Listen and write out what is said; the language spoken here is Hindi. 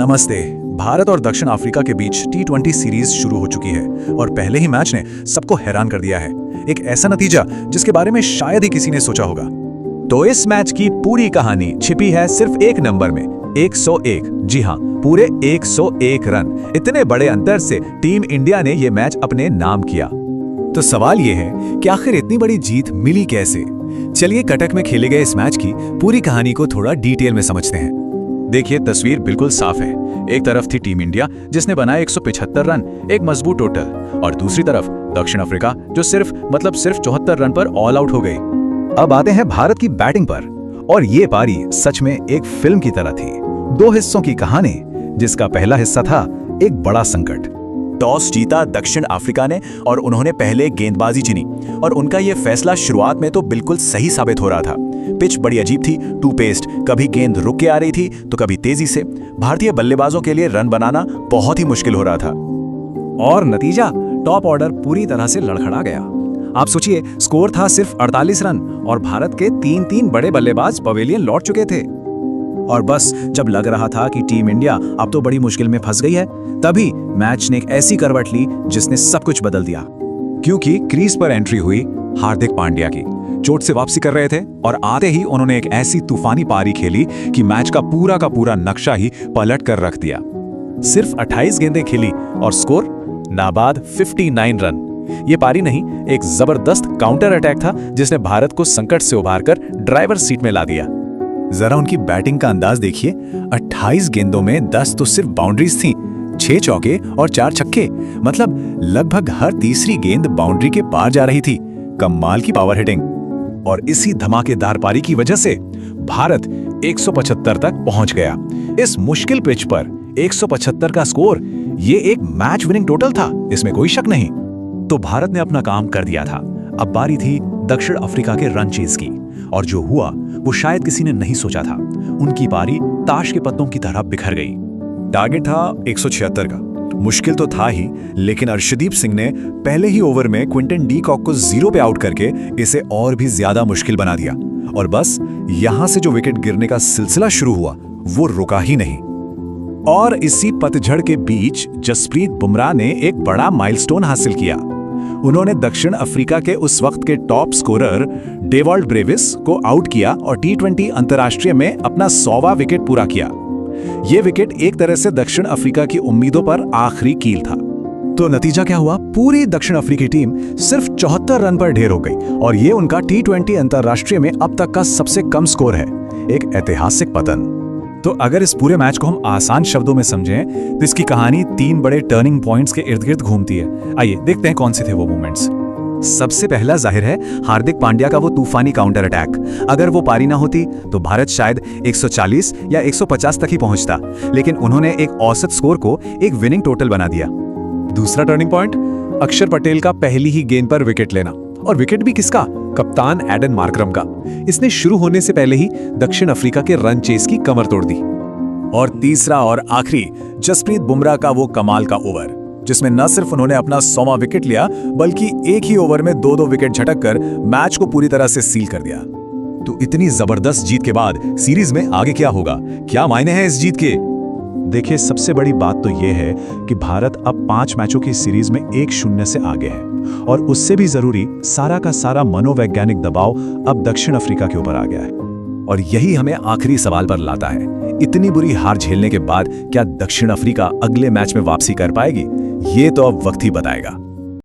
नमस्ते। भारत और दक्षिण अफ्रीका के बीच T20 सीरीज शुरू हो चुकी है और पहले ही मैच ने सबको हैरान कर दिया है। एक ऐसा नतीजा जिसके बारे में शायद ही किसी ने सोचा होगा। तो इस मैच की पूरी कहानी छिपी है सिर्फ एक नंबर में, 101। जी हाँ, पूरे 101 रन। इतने बड़े अंतर से टीम इंडिया ने ये मैच अपने नाम किया। तो सवाल ये है कि आखिर इतनी बड़ी जीत मिली कैसे? चलिए कटक में खेले गए इस मैच की पूरी कहानी को थोड़ा डिटेल में समझते हैं। देखिए, तस्वीर बिल्कुल साफ है। एक तरफ थी टीम इंडिया जिसने बनाए 175 रन, एक मजबूत टोटल, और दूसरी तरफ दक्षिण अफ्रीका जो सिर्फ 74 रन पर ऑल आउट हो गई। अब आते हैं भारत की बैटिंग पर, और ये पारी सच में एक फिल्म की तरह थी। दो हिस्सों की कहानी, जिसका पहला हिस्सा था एक बड़ा संकट। टॉस जीता दक्षिण अफ्रीका ने और उन्होंने पहले गेंदबाजी चुनी, और उनका यह फैसला शुरुआत में तो बिल्कुल सही साबित हो रहा था। पिच बड़ी अजीब थी, टू पेस्ड, कभी गेंद रुक के आ रही थी तो कभी तेजी से। भारतीय बल्लेबाजों के लिए रन बनाना बहुत ही मुश्किल हो रहा था। और नतीजा, टॉप ऑर्डर पूरी तरह से लड़खड़ा गया। आप सोचिए, स्कोर था सिर्फ 48 रन और भारत के 3 बड़े बल्लेबाज पवेलियन लौट चुके थे। और बस जब लग रहा था कि टीम इंडिया अब तो बड़ी मुश्किल में फंस गई है, तभी मैच ने एक ऐसी करवट ली जिसने सब कुछ बदल दिया। क्योंकि क्रीज पर एंट्री हुई हार्दिक पांड्या की। चोट से वापसी कर रहे थे और आते ही उन्होंने एक ऐसी तूफानी पारी खेली कि मैच का पूरा नक्शा ही पलट कर रख दिया। सिर्फ 28 गेंदें खेली और स्कोर नाबाद 59 रन। ये पारी नहीं, एक जबरदस्त काउंटर अटैक था जिसने भारत को संकट से उबारकर ड्राइवर सीट में ला दिया। जरा उनकी बैटिंग का अंदाज देखिए। 28 गेंदों में 10 तो सिर्फ बाउंड्रीज थीं, 6 चौके और 4 छक्के। मतलब लगभग हर तीसरी गेंद बाउंड्री के पार जा रही थी। कमाल की पावर हिटिंग। और इसी धमाकेदार पारी की वजह से भारत 175 तक पहुंच गया। इस मुश्किल पिच पर 175 का स्कोर, ये एक मैच विनिंग टोटल था, इसमें कोई शक नहीं। तो भारत ने अपना काम कर दिया था। अब बारी थी दक्षिण अफ्रीका के रन चेज की, और जो हुआ वो शायद किसी ने नहीं सोचा था। उनकी पारी ताश के पत्तों की तरह बिखर गई। टारगेट था 176 का। मुश्किल तो था ही, लेकिन अर्शदीप सिंह ने पहले ही ओवर में क्विंटन डी कॉक को 0 पे आउट करके इसे और भी ज्यादा मुश्किल बना दिया। और बस यहां से जो विकेट गिरने का सिलसिला शुरू हुआ वो रुका ही नहीं। और इसी पतझड़ के बीच जसप्रीत बुमराह ने एक बड़ा माइलस्टोन हासिल किया। उन्होंने दक्षिण अफ्रीका के उस वक्त के टॉप स्कोरर डेवॉल्ड ब्रेविस को आउट किया और T20 अंतर्राष्ट्रीय में अपना 100वां विकेट पूरा किया। यह विकेट एक तरह से दक्षिण अफ्रीका की उम्मीदों पर आखिरी कील था। तो नतीजा क्या हुआ? पूरी दक्षिण अफ्रीकी टीम सिर्फ 74 रन पर ढेर हो गई, और यह उनका T20 अंतर्राष्ट्रीय में अब तक का सबसे कम स्कोर है। एक ऐतिहासिक पतन। तो अगर इस पूरे मैच को हम आसान शब्दों में समझें तो इसकी कहानी 3 बड़े टर्निंग पॉइंट्स के इर्द गिर्द घूमती है। आइए देखते हैं कौन से थे वो मोमेंट्स। सबसे पहला जाहिर है हार्दिक पांड्या का वो तूफानी काउंटर अटैक। अगर वो पारी ना होती तो भारत शायद 140 या 150 तक ही पहुंचता, लेकिन उन्होंने एक औसत स्कोर को एक विनिंग टोटल बना दिया। दूसरा टर्निंग पॉइंट, अक्षर पटेल का पहली ही गेंद पर विकेट लेना, और विकेट भी किसका? कप्तान एडन मार्करम का। इसने शुरू होने से पहले ही दक्षिण अफ्रीका के रन चेस की कमर तोड़ दी। और तीसरा और आखिरी, जसप्रीत बुमराह का वो कमाल का ओवर, जिसमें न सिर्फ उन्होंने अपना 100वां विकेट लिया, बल्कि एक ही ओवर में 2 विकेट झटक कर मैच को पूरी तरह से सील कर दिया। तो इतनी जबरदस्त जीत के बाद सीरीज में आगे क्या होगा? क्या मायने हैं इस जीत के? देखिए, सबसे बड़ी बात तो यह है कि भारत अब 5 मैचों की सीरीज में 1-0 से आगे है, और उससे भी जरूरी सारा का सारा मनोवैज्ञानिक दबाव अब दक्षिण अफ्रीका के ऊपर आ गया है। और यही हमें आखिरी सवाल पर लाता है, इतनी बुरी हार झेलने के बाद क्या दक्षिण अफ्रीका अगले मैच में वापसी कर पाएगी? ये तो अब वक्त ही बताएगा।